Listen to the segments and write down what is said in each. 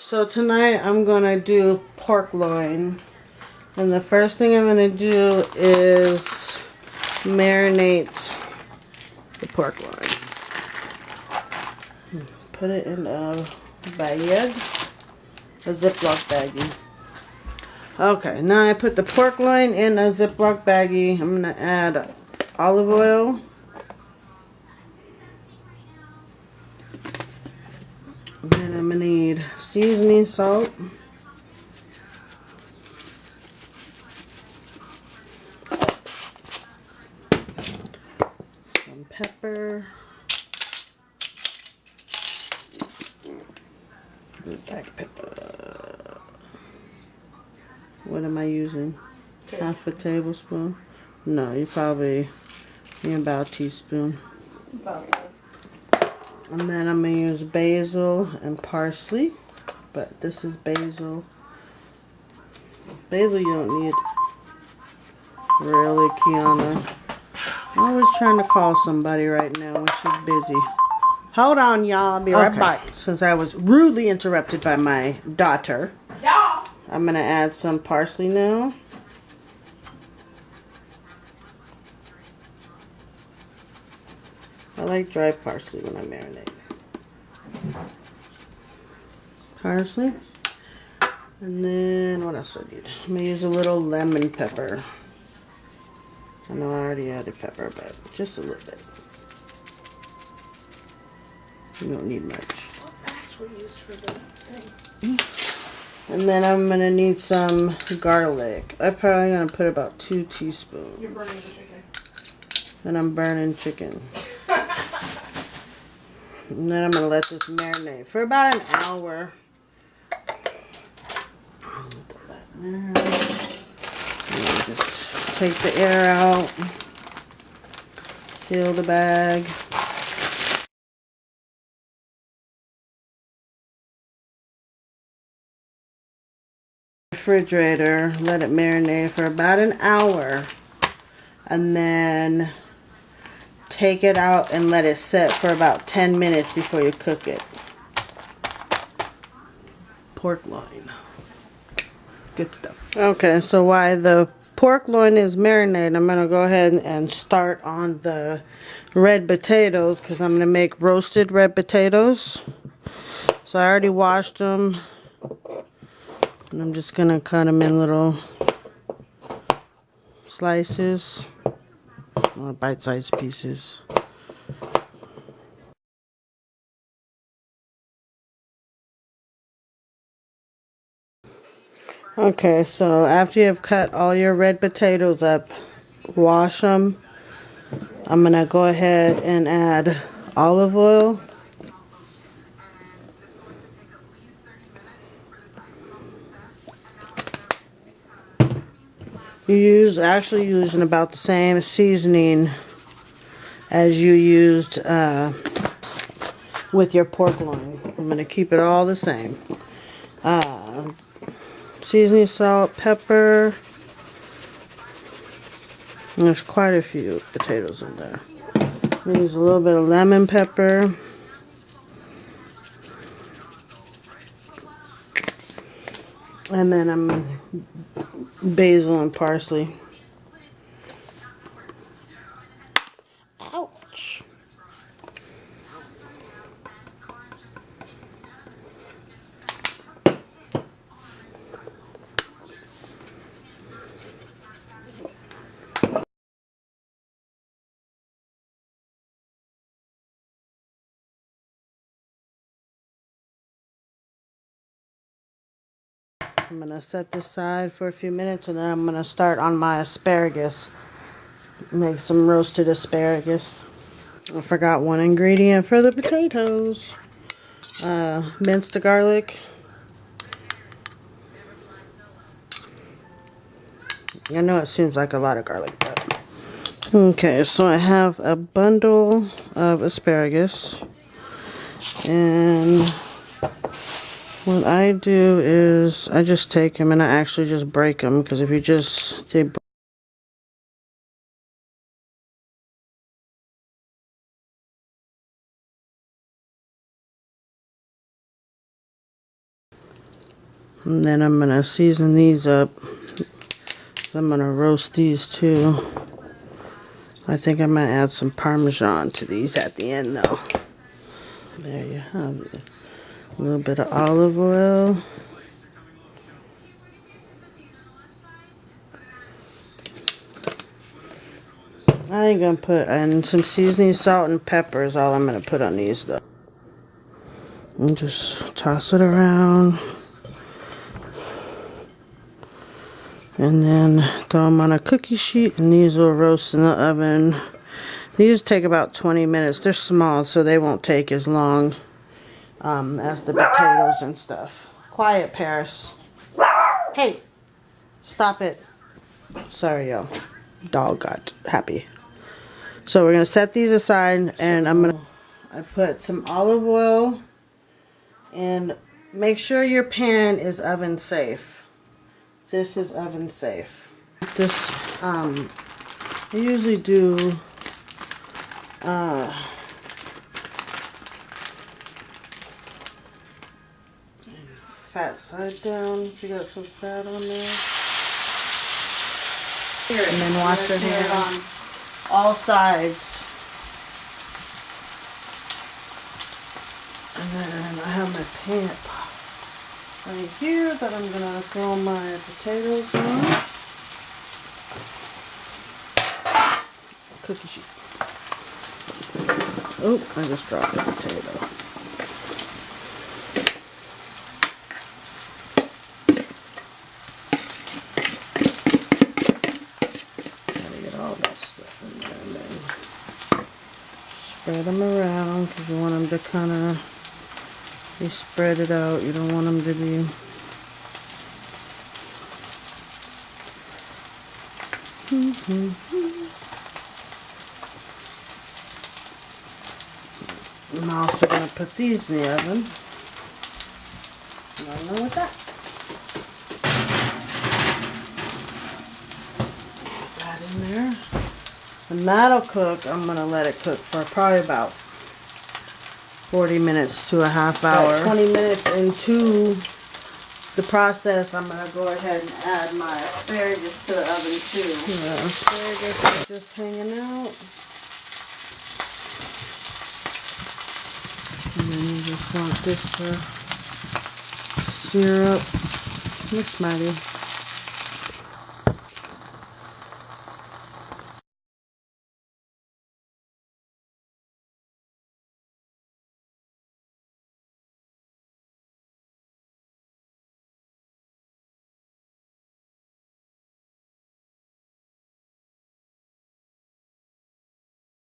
So tonight I'm gonna do pork loin, and the first thing I'm gonna do is marinate the pork loin. Put it in a bag, a Ziploc baggie. Okay, now I put the pork loin in a Ziploc baggie. I'm gonna add olive oil. And then I'm gonna need seasoning salt. Some pepper. Black pepper. What am I using? Half a tablespoon? No, you probably need about a teaspoon. And then I'm going to use basil and parsley. But this is basil. Basil you don't need. Really, Kiana. I'm always trying to call somebody right now when she's busy. Hold on, y'all. I'll be right back. Since I was rudely interrupted by my daughter. I'm going to add some parsley now. I like dry parsley when I marinate. Parsley. And then, what else I need? I'm going to use a little lemon pepper. I know I already added pepper, but just a little bit. You don't need much. That's what we use for the thing. And then I'm going to need some garlic. I'm probably going to put about 2 teaspoons. You're burning the chicken. And I'm burning chicken. And then I'm going to let this marinate for about an hour. And just take the air out. Seal the bag. Refrigerator. Let it marinate for about an hour. And then take it out and let it set for about 10 minutes before you cook it. Pork loin. Good stuff. Okay, so while the pork loin is marinated, I'm going to go ahead and start on the red potatoes because I'm going to make roasted red potatoes. So I already washed them. And I'm just going to cut them in little slices. Or bite-sized pieces. Okay, so after you've cut all your red potatoes up, wash them. I'm going to go ahead and add olive oil. Actually using about the same seasoning as you used with your pork loin. I'm going to keep it all the same. Seasoning salt, pepper. And there's quite a few potatoes in there. Use a little bit of lemon pepper. And then I'm basil and parsley. Ouch. I'm going to set this aside for a few minutes and then I'm going to start on my asparagus. Make some roasted asparagus. I forgot one ingredient for the potatoes. Minced garlic. I know it seems like a lot of garlic, but... Okay, so I have a bundle of asparagus. And what I do is I just take them and I actually just break them, because if you just And then I'm going to season these up. I'm going to roast these too. I think I might add some Parmesan to these at the end though. There you have it. A little bit of olive oil. I ain't going to put, and some seasoning, salt, and pepper is all I'm going to put on these though. And just toss it around. And then throw them on a cookie sheet, and these will roast in the oven. These take about 20 minutes. They're small, so they won't take as long as the potatoes and stuff. Quiet, Paris. Hey, stop it. Sorry, y'all. Dog got happy. So we're going to set these aside, and I put some olive oil, and make sure your pan is oven safe. This is oven safe. This, I usually do, fat side down, if you got some fat on there. And then wash your hands on all sides. And then I have my pan right here that I'm going to throw my potatoes in. Cookie sheet. Oh, I just dropped a potato. Gotta get all that stuff in there and then spread them around because you want them to kind of be spread it out. You don't want them to be I'm also going to put these in the oven. Along with that. Put that in there. And that'll cook. I'm going to let it cook for probably about 40 minutes to a half hour. About 20 minutes into the process, I'm going to go ahead and add my asparagus to the oven too. The asparagus is just hanging out. And then you just want this to sear up. Looks mighty.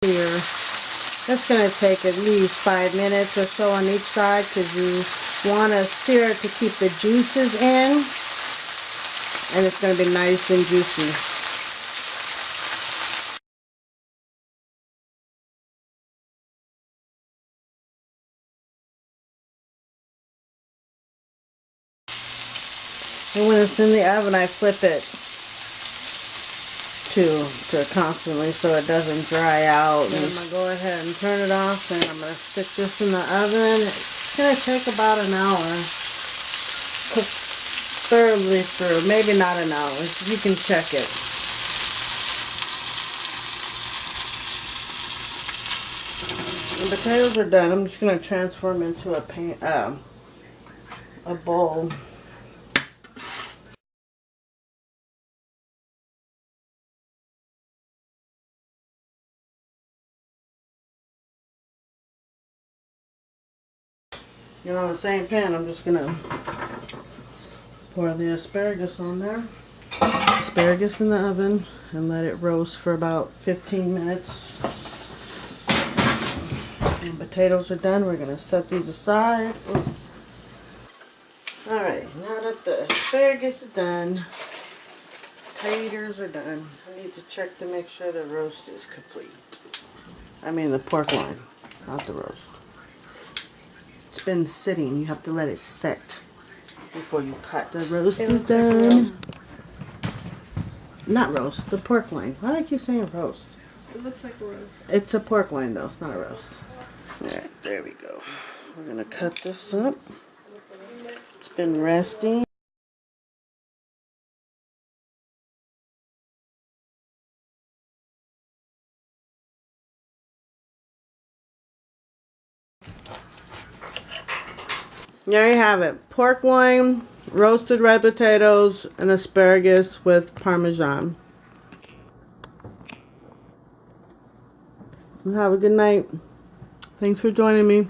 Here. That's going to take at least 5 minutes or so on each side because you want to sear it to keep the juices in, and it's going to be nice and juicy. And when it's in the oven, I flip it to constantly so it doesn't dry out. Then I'm going to go ahead and turn it off, and I'm going to stick this in the oven. It's going to take about an hour. Cook thoroughly through. Maybe not an hour. You can check it. The potatoes are done. I'm just going to transform into a bowl. And on the same pan, I'm just going to pour the asparagus on there. Asparagus in the oven and let it roast for about 15 minutes. And potatoes are done. We're going to set these aside. Alright, now that the asparagus is done, taters are done. I need to check to make sure the roast is complete. I mean the pork loin, not the roast. It's been sitting. You have to let it set before you cut. The roast is done. Not roast, the pork loin. Why do I keep saying roast? It looks like a roast. It's a pork loin though, it's not a roast. Alright, there we go. We're going to cut this up. It's been resting. There you have it. Pork loin, roasted red potatoes, and asparagus with Parmesan. Have a good night. Thanks for joining me.